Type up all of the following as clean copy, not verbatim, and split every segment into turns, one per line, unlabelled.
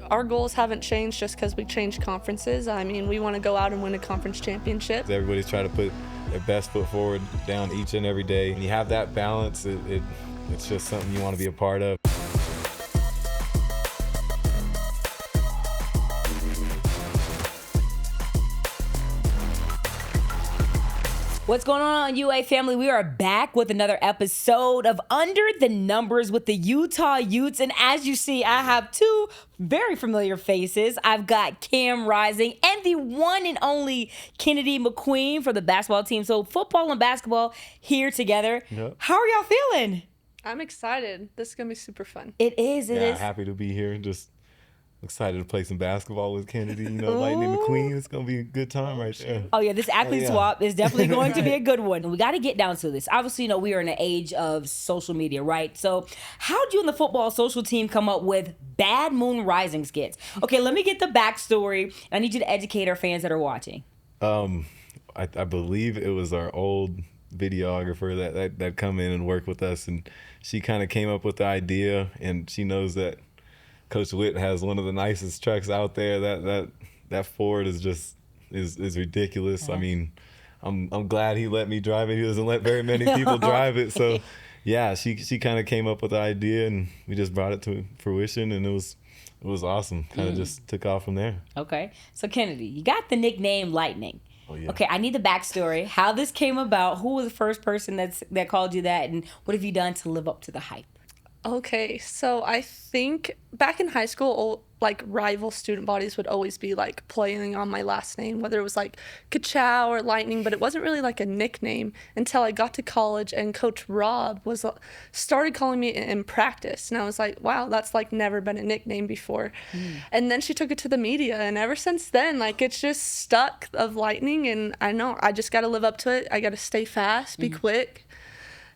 our goals haven't changed just because we changed conferences. I mean, we want to go out and win a conference championship.
Everybody's trying to put their best foot forward down each and every day. When you have that balance, it's just something you want to be a part of.
What's going on, UA family? We are back with another episode of Under the Numbers with the Utah Utes. And as you see, I have two very familiar faces. I've got Cam Rising and the one and only Kennady McQueen for the basketball team. So football and basketball here together.
Yep.
How are y'all feeling?
I'm excited. This is going to be super fun.
It is.
Happy to be here. Just excited to play some basketball with Kennady, Lightning McQueen. It's going to be a good time right there.
Oh, yeah, this athlete swap is definitely going to be a good one. We got to get down to this. Obviously, we are in an age of social media, right? So how did you and the football social team come up with Bad Moon Rising skits? Okay, let me get the backstory. I need you to educate our fans that are watching.
I believe it was our old videographer that come in and work with us, and she kind of came up with the idea, and she knows that Coach Witt has one of the nicest trucks out there. That Ford is just is ridiculous. I mean, I'm glad he let me drive it. He doesn't let very many people drive it. So yeah, she kind of came up with the idea, and we just brought it to fruition, and it was awesome. Kind of just took off from there.
Okay, so Kennedy, you got the nickname Lightning.
Oh, yeah.
Okay, I need the backstory. How this came about? Who was the first person that called you that, and what have you done to live up to the hype?
Okay, so I think back in high school, rival student bodies would always be playing on my last name, whether it was Ka-Chow or Lightning, but it wasn't really a nickname until I got to college and Coach Rob started calling me in practice, and I was like, wow, that's never been a nickname before. And then she took it to the media, and ever since then, it's just stuck of Lightning, and I know I just got to live up to it. I got to stay fast, be quick.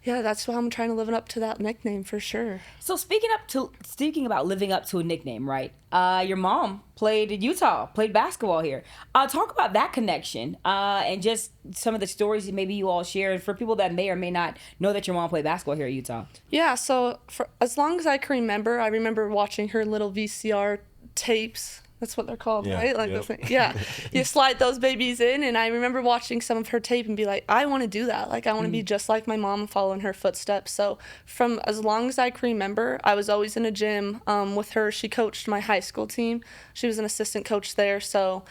Yeah, that's why I'm trying to live up to that nickname for sure.
So speaking about living up to a nickname, right? Your mom played at Utah, played basketball here. Talk about that connection and just some of the stories that maybe you all share for people that may or may not know that your mom played basketball here at Utah.
Yeah, so for as long as I can remember, I remember watching her little VCR tapes. That's what they're called, right? Yeah. You slide those babies in, and I remember watching some of her tape and be like, I want to do that. I want to be just like my mom, following her footsteps. So from as long as I can remember, I was always in a gym with her. She coached my high school team. She was an assistant coach there. So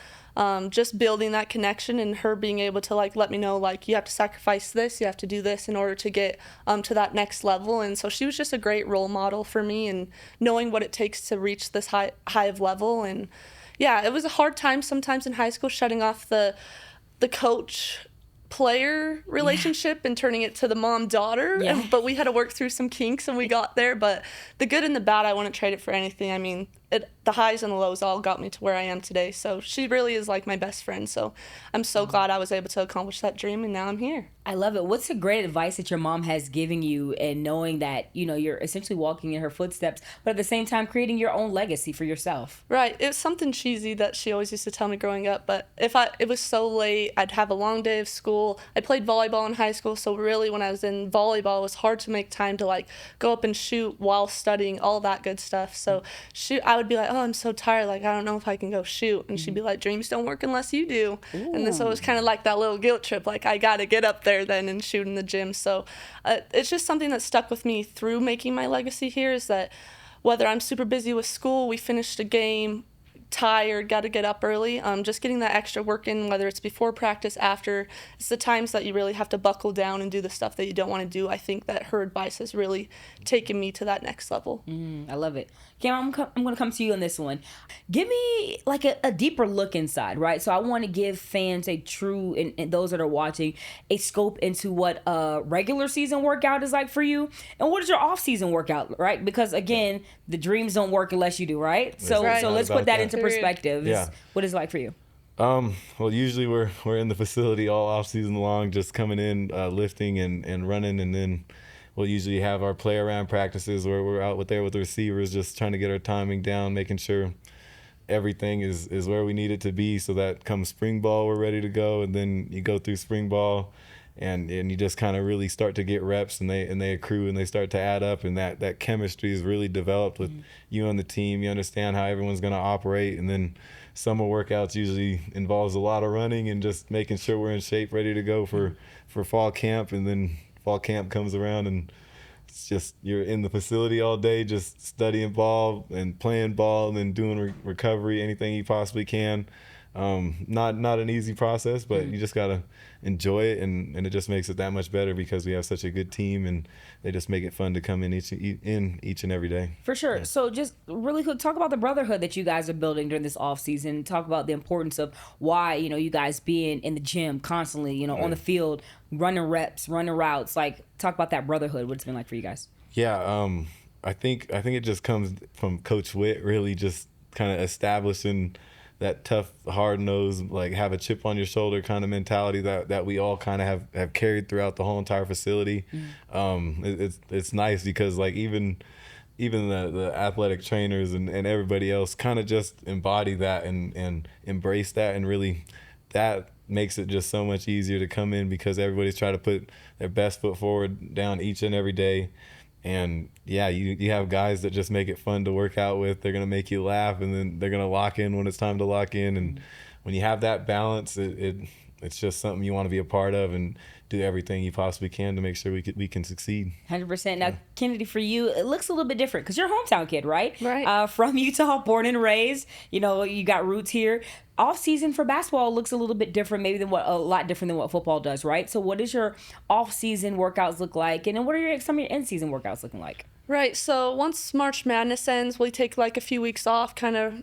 just building that connection and her being able to let me know you have to sacrifice this, you have to do this in order to get to that next level. And so she was just a great role model for me, and knowing what it takes to reach this high of level. And yeah, it was a hard time sometimes in high school, shutting off the coach player relationship and turning it to the mom daughter. But we had to work through some kinks, and we got there. But the good and the bad, I wouldn't trade it for anything. I mean, the highs and the lows all got me to where I am today. So she really is my best friend. So I'm so glad I was able to accomplish that dream, and now I'm here.
I love it. What's the great advice that your mom has given you, and knowing that, you're essentially walking in her footsteps, but at the same time creating your own legacy for yourself?
Right. It was something cheesy that she always used to tell me growing up, but it was so late, I'd have a long day of school. I played volleyball in high school, so really when I was in volleyball, it was hard to make time to go up and shoot while studying, all that good stuff. So I would be like, oh, I'm so tired, I don't know if I can go shoot. And she'd be like, dreams don't work unless you do. Ooh. And then so it was kind of like that little guilt trip, I got to get up there then and shoot in the gym. So it's just something that stuck with me through making my legacy here, is that whether I'm super busy with school, we finished a game, tired, got to get up early, just getting that extra work in, whether it's before practice, after, it's the times that you really have to buckle down and do the stuff that you don't want to do. I think that her advice has really taken me to that next level.
I love it. Cam, I'm going to come to you on this one. Give me a deeper look inside, right? So I want to give fans a true, and those that are watching, a scope into what a regular season workout is like for you, and what is your off-season workout, right? Because again, the dreams don't work unless you do, right? So let's put that into perspective.
Yeah.
What is it like for you?
Well, usually we're in the facility all off season long, just coming in, lifting and running, and then we'll usually have our play around practices where we're out there with the receivers, just trying to get our timing down, making sure everything is where we need it to be, so that come spring ball we're ready to go. And then you go through spring ball, and you just kind of really start to get reps, and they accrue and they start to add up, and that chemistry is really developed with you and the team. You understand how everyone's going to operate, and then summer workouts usually involves a lot of running and just making sure we're in shape, ready to go for fall camp. And then fall camp comes around, and it's just you're in the facility all day just studying ball and playing ball and then doing recovery, anything you possibly can. Not an easy process, but you just gotta enjoy it, and it just makes it that much better because we have such a good team, and they just make it fun to come in each and every day.
For sure. Yeah. So just really quick, talk about the brotherhood that you guys are building during this off season. Talk about the importance of why, you guys being in the gym constantly, on the field, running reps, running routes. Like, talk about that brotherhood, what it's been like for you guys.
Yeah, I think it just comes from Coach Witt really just kind of establishing that tough, hard-nosed, like have a chip on your shoulder kind of mentality that we all kind of have carried throughout the whole entire facility. It's nice because like even the athletic trainers and everybody else kind of just embody that and embrace that, and really that makes it just so much easier to come in because everybody's trying to put their best foot forward down each and every day. And yeah, you have guys that just make it fun to work out with. They're gonna make you laugh, and then they're gonna lock in when it's time to lock in. And when you have that balance, it's just something you want to be a part of and do everything you possibly can to make sure we can succeed.
100%. Now, Kennedy, for you, it looks a little bit different because you're a hometown kid, right?
Right.
From Utah, born and raised. You got roots here. Off season for basketball looks a little bit different, maybe a lot different than what football does, right? So, what does your off season workouts look like, and then what are some of your in season workouts looking like?
Right. So once March Madness ends, we take like a few weeks off, kind of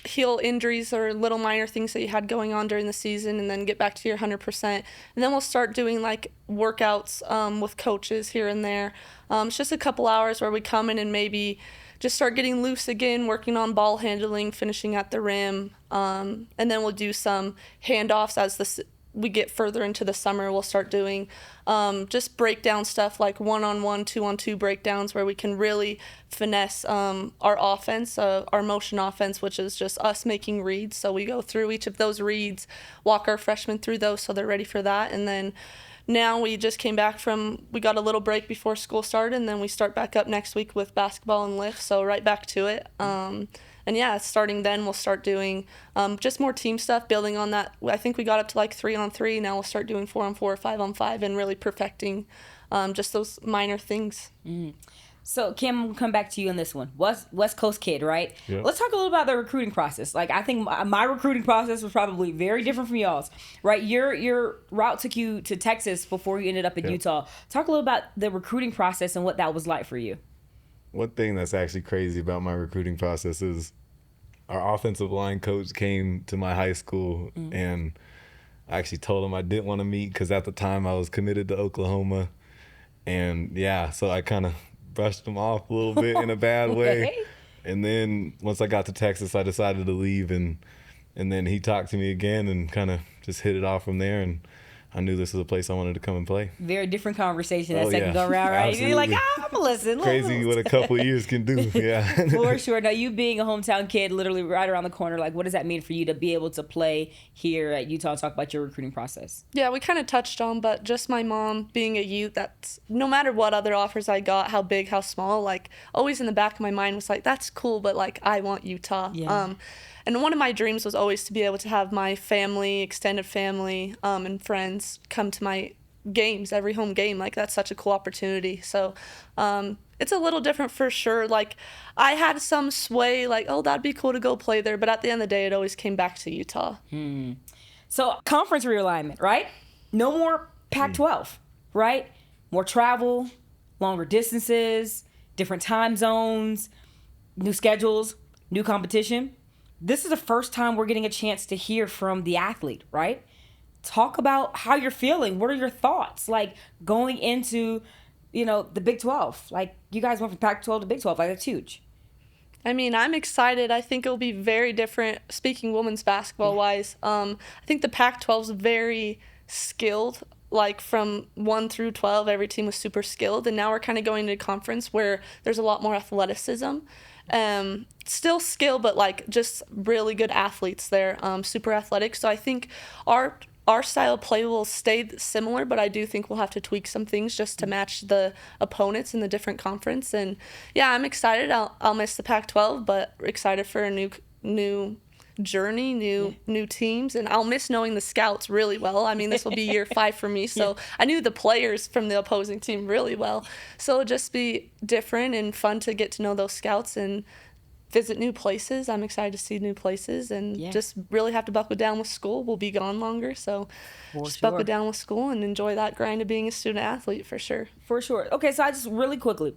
heal injuries or little minor things that you had going on during the season, and then get back to your 100%. And then we'll start doing like workouts with coaches here and there. It's just a couple hours where we come in and maybe just start getting loose again, working on ball handling, finishing at the rim. And then we'll do some handoffs as we get further into the summer. We'll start doing just breakdown stuff like 1-on-1, 2-on-2 breakdowns where we can really finesse our offense, our motion offense, which is just us making reads. So we go through each of those reads, walk our freshmen through those so they're ready for that. And then now we just came back we got a little break before school started, and then we start back up next week with basketball and lift, so right back to it. And yeah, starting then we'll start doing just more team stuff, building on that. I think we got up to like 3-on-3. Now we'll start doing 4-on-4, 5-on-5, and really perfecting just those minor things.
So, Kim, we'll come back to you on this one. West Coast kid, right?
Yep.
Let's talk a little about the recruiting process. Like, I think my recruiting process was probably very different from y'all's, right? Your route took you to Texas before you ended up in Utah. Talk a little about the recruiting process and what that was like for you.
One thing that's actually crazy about my recruiting process is our offensive line coach came to my high school, and I actually told him I didn't want to meet because at the time I was committed to Oklahoma. And yeah, so I kind of brushed him off a little bit in a bad way. And then once I got to Texas, I decided to leave, and then he talked to me again and kind of just hit it off from there, and I knew this was a place I wanted to come and play.
Very different conversation that second go around, right? Absolutely. You're like, I'm gonna listen.
Crazy what a couple of years can do, yeah.
For sure. Now, you being a hometown kid, literally right around the corner, like, what does that mean for you to be able to play here at Utah and talk about your recruiting process?
Yeah, we kind of touched on, but just my mom being a Ute, that's no matter what other offers I got, how big, how small, like, always in the back of my mind was like, that's cool, but like, I want Utah.
Yeah.
And one of my dreams was always to be able to have my family, extended family, and friends come to my games, every home game. Like, that's such a cool opportunity. So it's a little different for sure. Like, I had some sway, like, oh, that'd be cool to go play there. But at the end of the day, it always came back to Utah.
So conference realignment, right? No more Pac-12, right? More travel, longer distances, different time zones, new schedules, new competition. This is the first time we're getting a chance to hear from the athlete, right? Talk about how you're feeling. What are your thoughts? Like, going into, the Big 12. Like, you guys went from Pac-12 to Big 12. Like, that's huge.
I mean, I'm excited. I think it'll be very different, speaking women's basketball-wise. I think the Pac-12 is very skilled. Like, from 1 through 12, every team was super skilled. And now we're kind of going to a conference where there's a lot more athleticism. Still skill, but like just really good athletes there, super athletic. So I think our our style of play will stay similar, but I do think we'll have to tweak some things just to match the opponents in the different conference. And yeah, I'm excited. I'll miss the Pac-12, but excited for a new journey, new teams, and I'll miss knowing the scouts really well. I mean, this will be year 5 for me, so I knew the players from the opposing team really well. So it'll just be different and fun to get to know those scouts and visit new places. I'm excited to see new places and just really have to buckle down with school. We'll be gone longer, so buckle down with school and enjoy that grind of being a student athlete for sure.
For sure. Okay, so I just really quickly,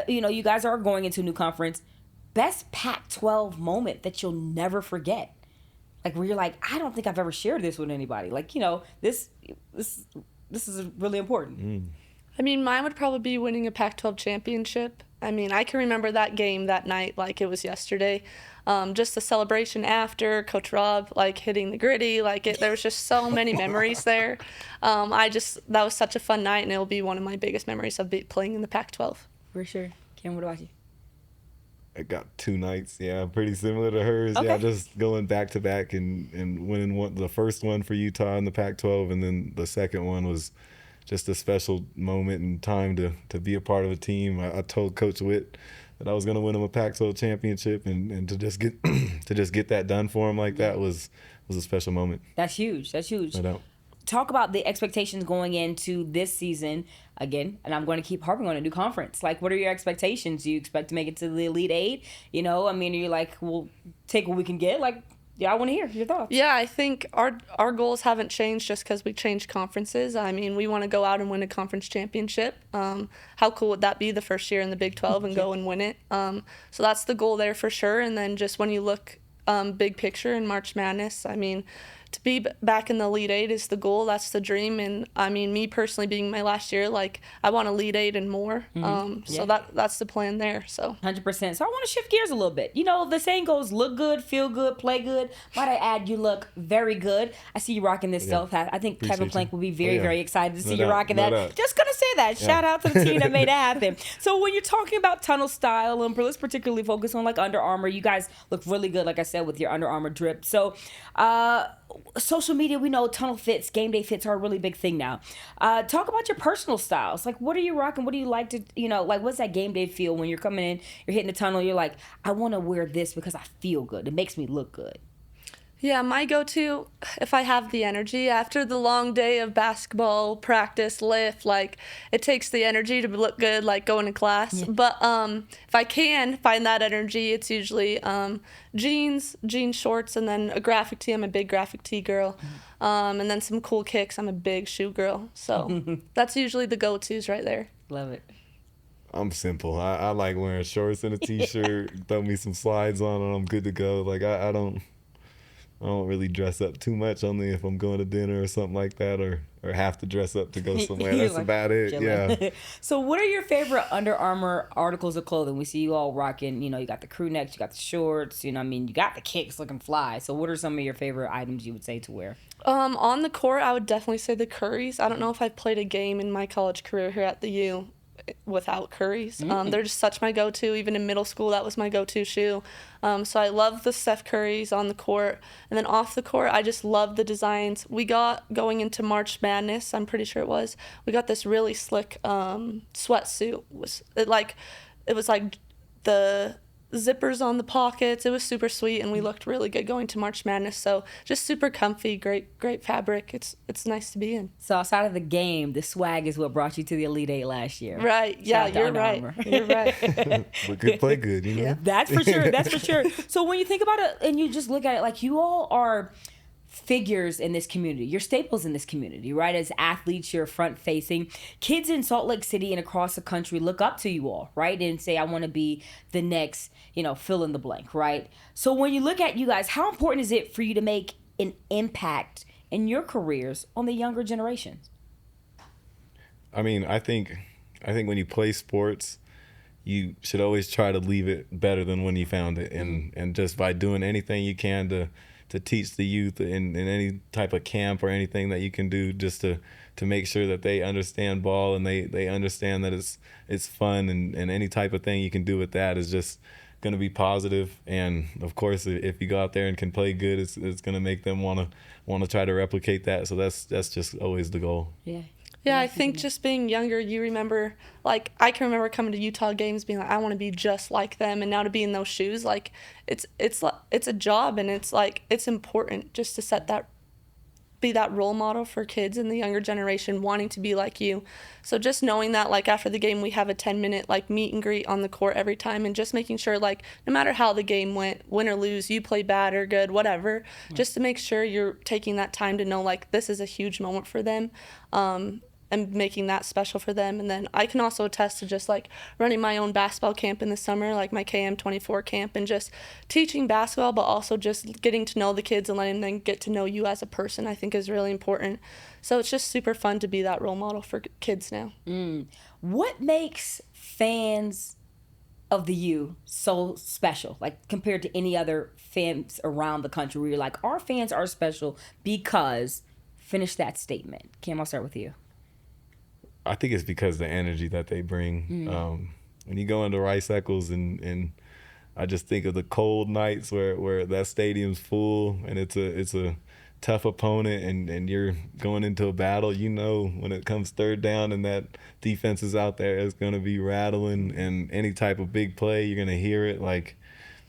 you guys are going into a new conference. Best Pac-12 moment that you'll never forget, like where you're like, I don't think I've ever shared this with anybody. Like, this is really important.
I mean, mine would probably be winning a Pac-12 championship. I mean, I can remember that game that night like it was yesterday. Just the celebration after, Coach Rob like hitting the gritty, there was just so many memories there. That was such a fun night, and it'll be one of my biggest memories of playing in the Pac-12.
For sure. Cam, what about you?
I got 2 nights, pretty similar to hers.
Okay.
Yeah, just going back to back and winning the first one for Utah in the Pac-12, and then the second one was just a special moment and time to be a part of a team. I told Coach Witt that I was going to win him a Pac-12 championship, and to just get that done for him like that was a special moment.
That's huge. That's huge.
No doubt.
Talk about the expectations going into this season again, and I'm going to keep harping on a new conference. Like, what are your expectations? Do you expect to make it to the Elite Eight? I mean, you're like, we'll take what we can get. Like, I want to hear your thoughts.
Yeah, I think our goals haven't changed just because we changed conferences. I mean, we want to go out and win a conference championship. How cool would that be the first year in the Big 12 and go and win it? So that's the goal there for sure. And then just when you look big picture in March Madness, I mean, to be back in the Elite Eight is the goal. That's the dream. And I mean, me personally being my last year, I want Elite Eight and more. So that's the plan there. So
100%. So I want to shift gears a little bit. The saying goes, look good, feel good, play good. Might I add, you look very good. I see you rocking this self hat. I think Kevin Plank will be very, very excited to see you rocking that. Just going to say that. Shout out to the team that made it happen. So when you're talking about tunnel style, and let's particularly focus on Under Armour, you guys look really good, like I said, with your Under Armour drip. So, social media, we know tunnel fits, game day fits are a really big thing now. Talk about your personal styles. Like, what are you rocking? What do you like to, what's that game day feel when you're coming in, you're hitting the tunnel, you're like, I want to wear this because I feel good. It makes me look good.
Yeah, my go-to, if I have the energy, after the long day of basketball, practice, lift, it takes the energy to look good, going to class. Yeah. But if I can find that energy, it's usually jeans shorts, and then a graphic tee. I'm a big graphic tee girl. And then some cool kicks. I'm a big shoe girl. So that's usually the go-tos right there.
Love it.
I'm simple. I like wearing shorts and a t-shirt, throw me some slides on, and I'm good to go. I don't really dress up too much, only if I'm going to dinner or something like that, or have to dress up to go somewhere. That's about it. Chilling. Yeah.
So what are your favorite Under Armour articles of clothing? We see you all rocking, you got the crew necks, you got the shorts, you got the kicks looking fly. So what are some of your favorite items you would say to wear?
On the court, I would definitely say the Currys. I don't know if I've played a game in my college career here at the U without Currys. They're just such my go-to. Even in middle school, that was my go-to shoe. So I love the Steph Currys on the court. And then off the court, I just love the designs. We got, going into March Madness, I'm pretty sure it was, we got this really slick sweatsuit. It was like the zippers on the pockets. It was super sweet, and we looked really good going to March Madness. So just super comfy, great fabric. It's nice to be in.
So outside of the game, the swag is what brought you to the Elite Eight last year.
Right. Yeah, you're right. You're right.
But good play good,
Yeah.
That's for sure. That's for sure. So when you think about it and you just look at it, like, you all are figures in this community. You're staples in this community, right? As athletes, you're front facing. Kids in Salt Lake City and across the country look up to you all, right? And say, I want to be the next, fill in the blank, right? So when you look at you guys, how important is it for you to make an impact in your careers on the younger generations?
I mean, I think when you play sports, you should always try to leave it better than when you found it. And just by doing anything you can to teach the youth in any type of camp or anything that you can do, just to make sure that they understand ball and they understand that it's fun, and any type of thing you can do with that is just going to be positive. And of course, if you go out there and can play good, it's going to make them want to try to replicate that. So that's just always the goal.
Yeah.
Yeah, I think just being younger, you remember, like, I can remember coming to Utah games being like, I want to be just like them. And now to be in those shoes, like, it's a job, and it's, like, it's important just to be that role model for kids in the younger generation wanting to be like you. So just knowing that, like, after the game, we have a 10-minute, like, meet and greet on the court every time, and just making sure, like, no matter how the game went, win or lose, you play bad or good, whatever, just to make sure you're taking that time to know, like, this is a huge moment for them. And making that special for them. And then I can also attest to just, like, running my own basketball camp in the summer, like my KM24 camp, and just teaching basketball, but also just getting to know the kids and letting them get to know you as a person, I think is really important. So it's just super fun to be that role model for kids now.
What makes fans of the U so special, like, compared to any other fans around the country where you're like, our fans are special because, finish that statement. Cam, I'll start with you.
I think it's because the energy that they bring. When you go into Rice Eccles, and I just think of the cold nights where that stadium's full and it's a tough opponent, and you're going into a battle, you know, when it comes third down and that defense is out there, it's going to be rattling, and any type of big play, you're going to hear it, like,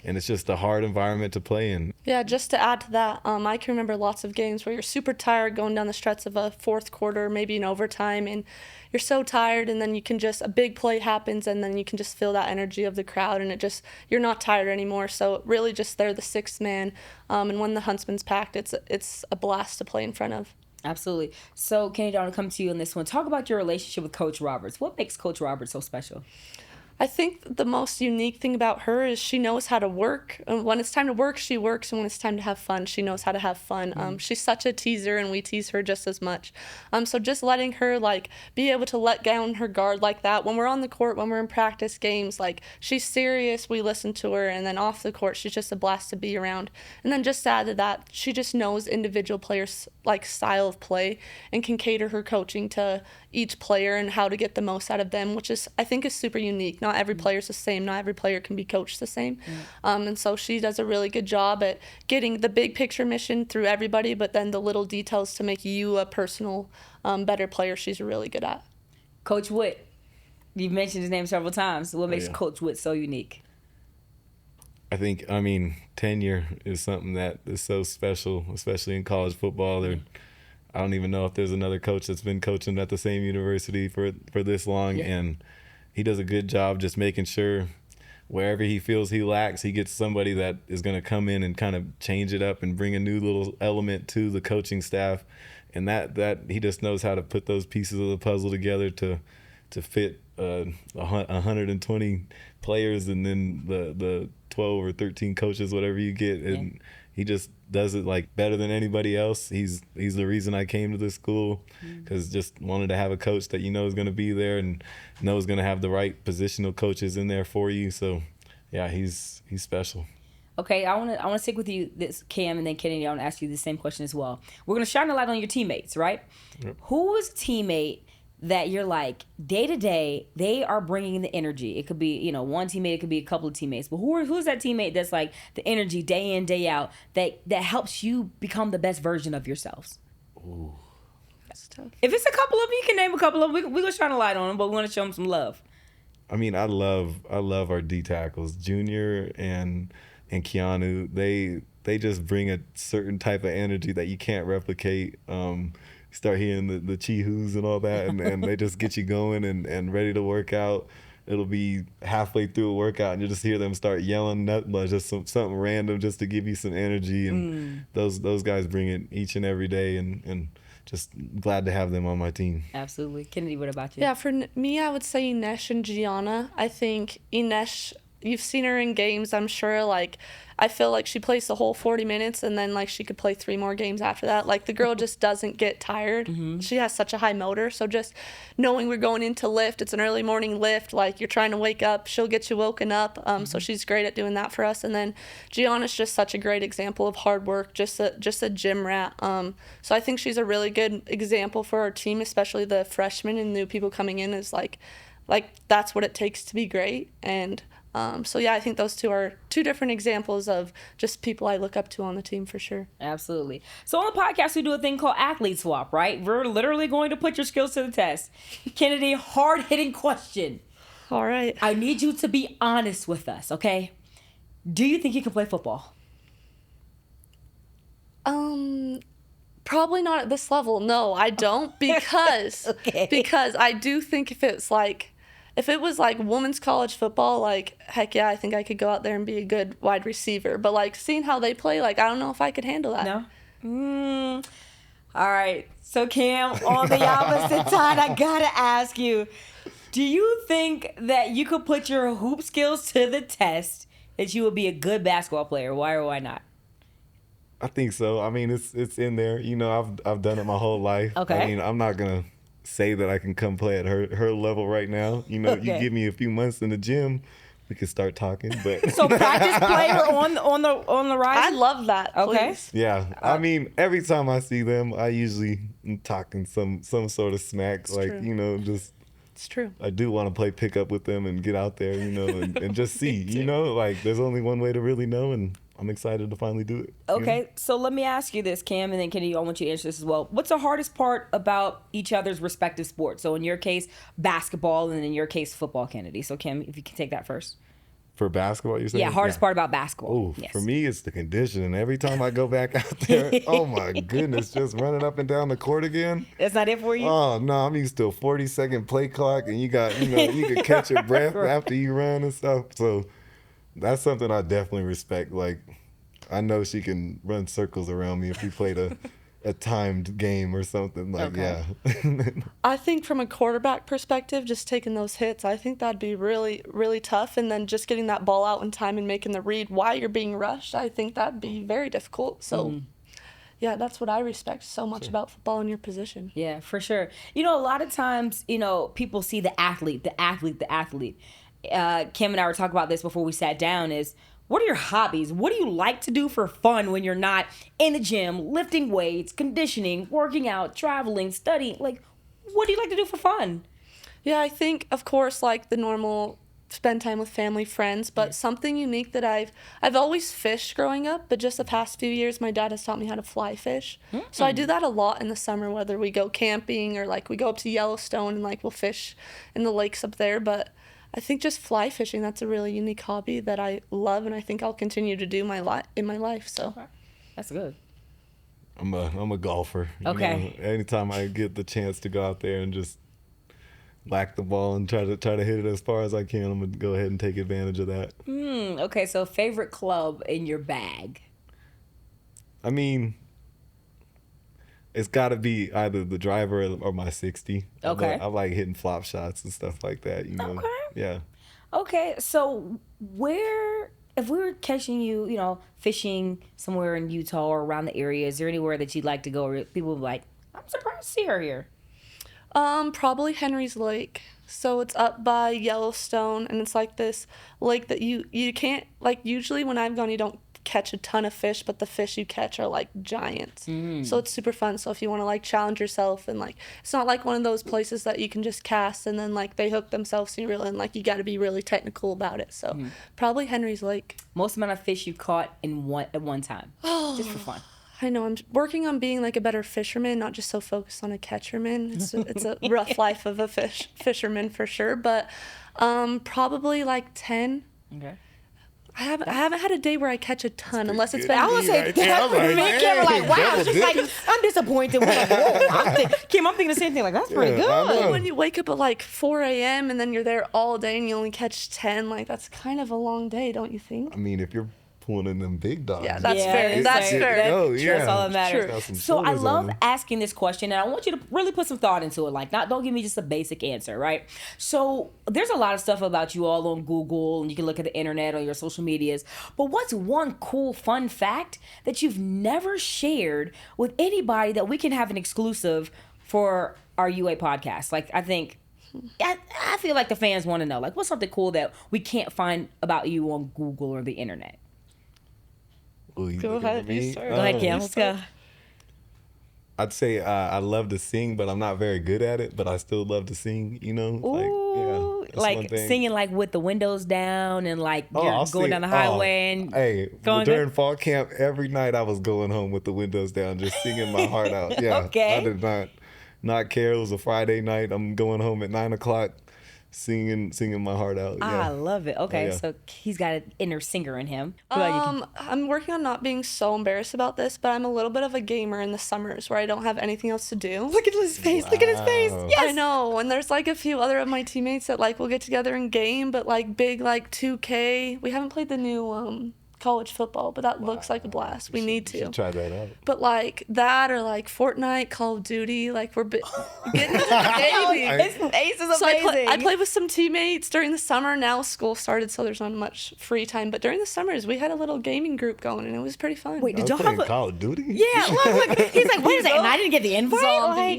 and it's just a hard environment to play in.
Yeah, just to add to that, I can remember lots of games where you're super tired going down the stretch of a fourth quarter, maybe in overtime, and you're so tired, and then a big play happens, and then you can just feel that energy of the crowd, and you're not tired anymore. So really just they're the sixth man, and when the Huntsman's packed, it's a blast to play in front of.
Absolutely. So, Kennedy, I want to come to you on this one. Talk about your relationship with Coach Roberts. What makes Coach Roberts so special?
I think the most unique thing about her is she knows how to work. When it's time to work, she works, and when it's time to have fun, she knows how to have fun. She's such a teaser, and we tease her just as much. So just letting her, like, be able to let down her guard like that. When we're on the court, when we're in practice games, like, she's serious, we listen to her, and then off the court, she's just a blast to be around. And then just to add to that, she just knows individual players' like style of play and can cater her coaching to each player and how to get the most out of them, which is, I think, is super unique. Not every player's the same. Not every player can be coached the same. And so she does a really good job at getting the big picture mission through everybody, but then the little details to make you a personal, better player, she's really good at.
Coach Witt, you've mentioned his name several times. What makes Coach Witt so unique?
I think, tenure is something that is so special, especially in college football. I don't even know if there's another coach that's been coaching at the same university for this long, and he does a good job just making sure wherever he feels he lacks, he gets somebody that is going to come in and kind of change it up and bring a new little element to the coaching staff, and that he just knows how to put those pieces of the puzzle together to fit 120 players, and then the 12 or 13 coaches, whatever you get, and he just does it like better than anybody else. He's the reason I came to this school, because just wanted to have a coach that you know is going to be there and know is going to have the right positional coaches in there for you. So yeah, he's special.
Okay, I want to stick with you, this Cam, and then Kennedy. I want to ask you the same question as well. We're going to shine a light on your teammates, right? Yep. Who was a teammate that you're like, day to day, they are bringing the energy? It could be, one teammate, it could be a couple of teammates. But who's that teammate that's like the energy day in, day out that helps you become the best version of yourselves?
Ooh.
That's tough.
If it's a couple of them, you can name a couple of them. We're going to shine a light on them, but we want to show them some love.
I love our D tackles, Junior and Keanu. They just bring a certain type of energy that you can't replicate. Start hearing the chi-hoos and all that, and they just get you going and ready to work out. It'll be halfway through a workout, and you just hear them start yelling, just something random just to give you some energy. And those guys bring it each and every day, and just glad to have them on my team.
Absolutely. Kennedy, what about you?
Yeah, for me, I would say Inesh and Gianna. I think Inesh, you've seen her in games, I'm sure. Like, I feel like she plays the whole 40 minutes, and then, like, she could play 3 more games after that. Like, the girl just doesn't get tired. She has such a high motor. So just knowing we're going into lift, it's an early morning lift, like, you're trying to wake up, she'll get you woken up. So she's great at doing that for us. And then Gianna's just such a great example of hard work, just a gym rat. So I think she's a really good example for our team, especially the freshmen and new people coming in, is like that's what it takes to be great. And So yeah, I think those two are two different examples of just people I look up to on the team for sure.
Absolutely. So on the podcast, we do a thing called athlete swap, right? We're literally going to put your skills to the test. Kennedy, hard-hitting question.
All right.
I need you to be honest with us, okay? Do you think you can play football?
Probably not at this level. No, I don't, because
Okay.
because I do think if it was like women's college football, like heck yeah, I think I could go out there and be a good wide receiver. But like seeing how they play, like I don't know if I could handle that.
No? All right. So Cam, on the opposite side, I gotta ask you, do you think that you could put your hoop skills to the test, that you would be a good basketball player? Why or why not?
I think so. I mean, it's in there. You know, I've done it my whole life.
Okay.
I mean, I'm not gonna say that I can come play at her level right now. You know,
Okay.
you give me a few months in the gym, we can start talking. But
So practice player on the rise.
I love that.
Okay.
Please.
yeah, I mean, every time I see them, I usually am talking some sort of smack. Like,
true.
you know, just
It's true.
I do want to play pickup with them and get out there, you know, and just see, you know, like there's only one way to really know, and I'm excited to finally do it. you know?
Okay, so let me ask you this, Cam, and then Kennedy, I want you to answer this as well. What's the hardest part about each other's respective sports? So in your case, basketball, and in your case, football, Kennedy. So Cam, if you can take that first.
For basketball, you're saying?
Yeah, hardest part about basketball.
Oh,
Yes.
for me, it's the conditioning. Every time I go back out there, oh my goodness, just running up and down the court again.
That's not it for you?
Oh no, I'm used to a 40-second play clock, and you can catch your breath after you run and stuff. So that's something I definitely respect. Like, I know she can run circles around me if we played a timed game or something. Like,
Okay.
yeah.
I think from a quarterback perspective, just taking those hits, I think that'd be really, really tough. And then just getting that ball out in time and making the read while you're being rushed, I think that'd be very difficult. So, yeah, that's what I respect so much about football in your position.
Yeah, for sure. You know, a lot of times, you know, people see the athlete. Kim and I were talking about this before we sat down is, what are your hobbies? What do you like to do for fun when you're not in the gym, lifting weights, conditioning, working out, traveling, studying? Like, what do you like to do for fun?
Yeah, I think, of course, like the normal spend time with family, friends, but something unique that I've always fished growing up, but just the past few years, my dad has taught me how to fly fish. So I do that a lot in the summer, whether we go camping or like we go up to Yellowstone and like we'll fish in the lakes up there. But I think just fly fishing, that's a really unique hobby that I love, and I think I'll continue to do in my life. So
That's good.
I'm a golfer. you
Okay.
know. Anytime I get the chance to go out there and just whack the ball and try to hit it as far as I can, I'm gonna go ahead and take advantage of that.
Okay, so favorite club in your bag?
I mean, it's got to be either the driver or my 60.
Okay.
I like hitting flop shots and stuff like that. You know.
Okay.
Yeah.
Okay, so if we were catching you, you know, fishing somewhere in Utah or around the area, is there anywhere that you'd like to go where people would be like, I'm surprised to see her here?
probably Henry's Lake. So it's up by Yellowstone, and it's like this lake that you can't, like, usually when I've gone, you don't catch a ton of fish, but the fish you catch are like giants. So it's super fun. So if you want to like challenge yourself, and like it's not like one of those places that you can just cast and then like they hook themselves and you reel in, like you got to be really technical about it. So probably Henry's Lake.
Most amount of fish you caught at one time, just for fun.
I know, I'm working on being like a better fisherman, not just so focused on a catcherman. It's a rough life of a fisherman for sure, but probably like 10.
Okay.
I haven't had a day where I catch a ton, unless it's been.
I was saying, me and Kim were like, wow. She's like, I'm disappointed. We're like, whoa. I'm thinking the same thing. Like, that's pretty
Yeah, I
good.
know.
When you wake up at like 4 a.m. and then you're there all day and you only catch 10, like that's kind of a long day, don't you think?
I mean, if you're pulling in them big dogs.
Yeah, that's fair. That's fair.
That's all that matters.
Got some
So I
shoulders on
love
them.
asking this question, and I want you to really put some thought into it. Like, don't give me just a basic answer, right? So there's a lot of stuff about you all on Google, and you can look at the internet on your social medias. But what's one cool, fun fact that you've never shared with anybody that we can have an exclusive for our UA podcast? Like, I feel like the fans want to know, like, what's something cool that we can't find about you on Google or the internet?
Ooh, you
Go
looking at
ahead, you
me?
start.
Go ahead, Kim. Let's go.
I'd say I love to sing, but I'm not very good at it. But I still love to sing. You know, like
Ooh, Ooh,
that's
like
one thing.
singing like with the windows down and like
Oh,
you're
I'll
going
sing-
down the highway and
Hey,
going
during fall camp, every night I was going home with the windows down, just singing my heart out. Yeah,
Okay.
I did not care. It was a Friday night. I'm going home at 9:00, singing my heart out.
I
Yeah.
love it. Okay,
Oh, yeah.
so he's got an inner singer in him. What about you?
I'm working on not being so embarrassed about this, but I'm a little bit of a gamer in the summers where I don't have anything else to do.
Look at his face. Look at his face.
Wow.
Yes.
I know, and there's like a few other of my teammates that like will get together and game, but like big like 2K. We haven't played the new college football, but that looks like a blast. We need to.
Should try that out.
But like that or like Fortnite, Call of Duty, like we're getting into the gaming.
His face is
So
amazing.
I played with some teammates during the summer. Now school started, so there's not much free time. But during the summers, we had a little gaming group going, and it was pretty fun.
Wait,
I
did
was
y'all
playing
have a...
Call of Duty?
Yeah, look. He's like, wait a second, I didn't get the invite?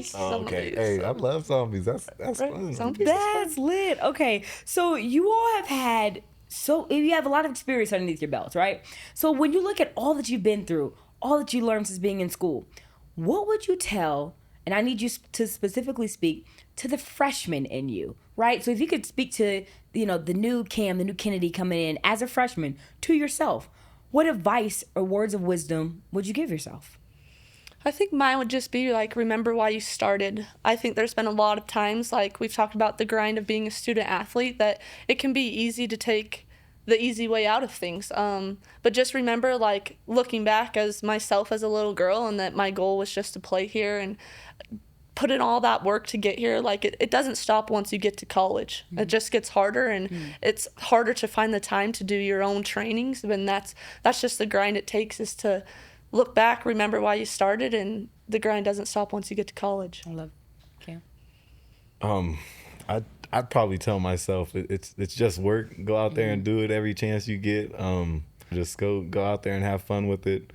Zombies.
Like,
Oh, okay.
Zombies.
Hey, I love zombies. That's
Right,
fun.
zombies.
that's lit. Okay, so you all have had... So you have a lot of experience underneath your belts, right? So when you look at all that you've been through, all that you learned since being in school, what would you tell, and I need you to specifically speak to the freshman in you, right? So if you could speak to, the new Cam, the new Kennedy coming in as a freshman to yourself, what advice or words of wisdom would you give yourself?
I think mine would just be like, remember why you started. I think there's been a lot of times, like we've talked about the grind of being a student athlete, that it can be easy to take the easy way out of things. But just remember, like looking back as myself as a little girl, and that my goal was just to play here and put in all that work to get here. Like it doesn't stop once you get to college. Mm-hmm. It just gets harder, and it's harder to find the time to do your own trainings. And that's just the grind it takes, is to look back, remember why you started, and the grind doesn't stop once you get to college.
I love it. Cam?
I'd probably tell myself it's just work. Go out there and do it every chance you get. Just go out there and have fun with it.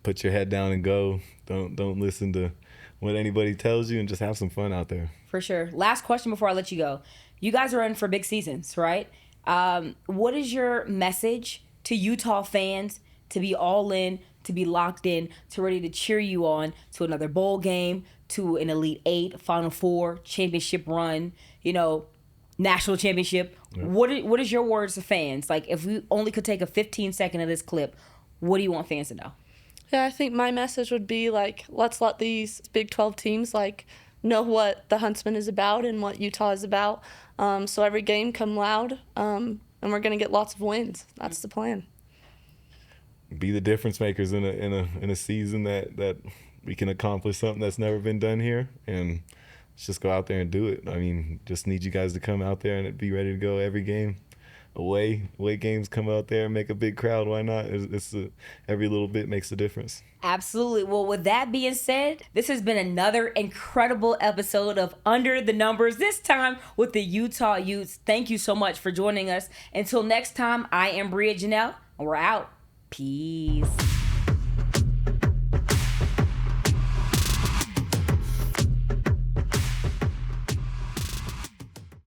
Put your head down and go. Don't listen to what anybody tells you, and just have some fun out there.
For sure. Last question before I let you go. You guys are in for big seasons, right? What is your message to Utah fans to be all in, to be locked in, to ready to cheer you on to another bowl game, to an Elite Eight, Final Four, championship run, national championship? Yeah. What is your words to fans? Like, if we only could take a 15-second of this clip, what do you want fans to know?
Yeah, I think my message would be like, let's let these Big 12 teams like know what the Huntsman is about and what Utah is about. So every game come loud, and we're gonna get lots of wins. That's the plan.
Be the difference makers in a season that we can accomplish something that's never been done here, and let's just go out there and do it. I mean, just need you guys to come out there and be ready to go every game. Away games, come out there and make a big crowd. Why not? Every little bit makes a difference.
Absolutely. Well, with that being said, this has been another incredible episode of Under the Numbers, this time with the Utah Utes. Thank you so much for joining us. Until next time, I am Bria Janelle, and we're out. Peace.